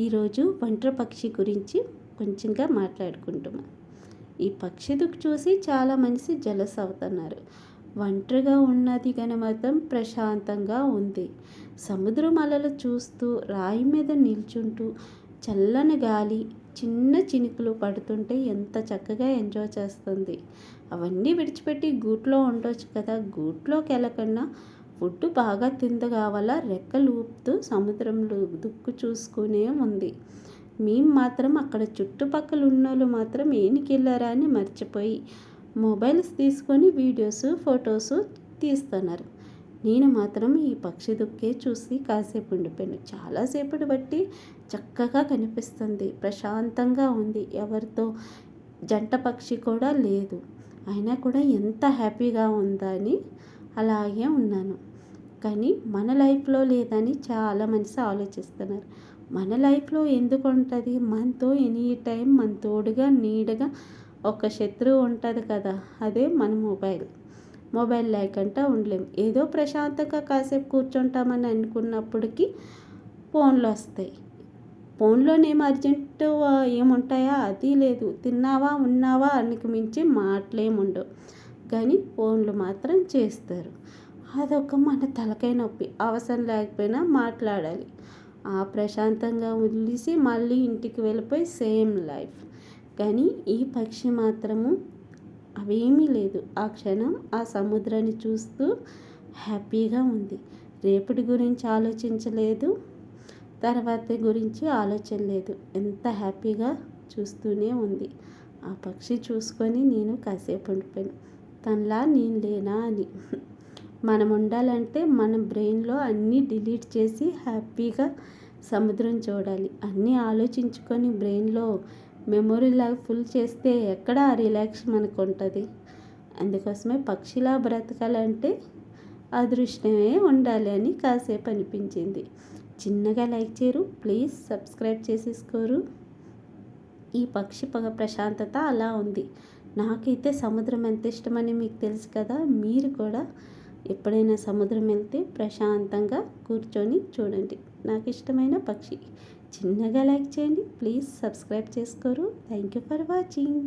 ఈరోజు ఒంటరి పక్షి గురించి కొంచెంగా మాట్లాడుకుంటున్నాం. ఈ పక్షిని చూసి చాలా మనిషి జలస్ అవుతున్నారు. ఒంటరిగా ఉన్నది కానీ మాత్రం ప్రశాంతంగా ఉంది. సముద్రం అలలు చూస్తూ రాయి మీద నిల్చుంటూ చల్లని గాలి చిన్న చినుకులు పడుతుంటే ఎంత చక్కగా ఎంజాయ్ చేస్తుంది. అవన్నీ విడిచిపెట్టి గూట్లో ఉండొచ్చు కదా. గూట్లోకి వెళ్ళకుండా ఫుడ్ బాగా తింది కావాలా రెక్కలు ఊపుతూ సముద్రంలో దుక్కు చూసుకునే ఉంది. మేము మాత్రం అక్కడ చుట్టుపక్కల ఉన్నోళ్ళు మాత్రం ఏనికి వెళ్ళారా అని మర్చిపోయి మొబైల్స్ తీసుకొని వీడియోస్ ఫొటోస్ తీస్తున్నారు. నేను మాత్రం ఈ పక్షి దుక్కే చూసి కాసేపు ఉండిపోయాను. చాలాసేపటి బట్టి చక్కగా కనిపిస్తుంది, ప్రశాంతంగా ఉంది. ఎవరితో జంట పక్షి కూడా లేదు. అయినా కూడా ఎంత హ్యాపీగా ఉందా అని అలాగే ఉన్నాను. కానీ మన లైఫ్లో లేదని చాలా మంది ఆలోచిస్తున్నారు. మన లైఫ్లో ఎందుకు ఉంటుంది? మనతో ఎనీ టైం మన తోడుగా నీడగా ఒక శత్రువు ఉంటుంది కదా, అదే మన మొబైల్ లేకుండా ఉండలేము. ఏదో ప్రశాంతంగా కాసేపు కూర్చుంటామని అనుకున్నప్పటికీ ఫోన్లు వస్తాయి. ఫోన్లోనేమో అర్జెంటు ఏముంటాయా? అది లేదు. తిన్నావా ఉన్నావా అనికి మించి మాటలేముండవు. కానీ ఫోన్లు మాత్రం చేస్తారు. అదొక మన తలకాయ నొప్పి. అవసరం లేకపోయినా మాట్లాడాలి. ఆ ప్రశాంతంగా వదిలేసి మళ్ళీ ఇంటికి వెళ్ళిపోయి సేమ్ లైఫ్. కానీ ఈ పక్షి మాత్రము అవేమీ లేదు. ఆ క్షణం ఆ సముద్రాన్ని చూస్తూ హ్యాపీగా ఉంది. రేపటి గురించి ఆలోచించలేదు, తర్వాత గురించి ఆలోచన లేదు. ఎంత హ్యాపీగా చూస్తూనే ఉంది. ఆ పక్షి చూసుకొని నేను కాసేపు ఉండిపోయాను. తనలా నేను లేనా అని. మనం ఉండాలంటే మన బ్రెయిన్లో అన్నీ డిలీట్ చేసి హ్యాపీగా సముద్రం చూడాలి. అన్నీ ఆలోచించుకొని బ్రెయిన్లో మెమొరీలాగా ఫుల్ చేస్తే ఎక్కడ రిలాక్స్ మనకు ఉంటుంది. అందుకోసమే పక్షిలా బ్రతకాలంటే అదృష్టమే ఉండాలి అని కాసేపు అనిపించింది. చిన్నగా లైక్ చేయరు, ప్లీజ్ సబ్స్క్రైబ్ చేసేసుకోరు. ఈ పక్షి ప్రశాంతత అలా ఉంది. నాకైతే సముద్రం ఎంత ఇష్టమని మీకు తెలుసు కదా. మీరు కూడా ఎప్పుడైనా సముద్రం వెళ్తే ప్రశాంతంగా కూర్చొని చూడండి. నాకు ఇష్టమైన పక్షి. చిన్నగా లైక్ చేయండి, ప్లీజ్ సబ్స్క్రైబ్ చేసుకోరు. Thank you for watching.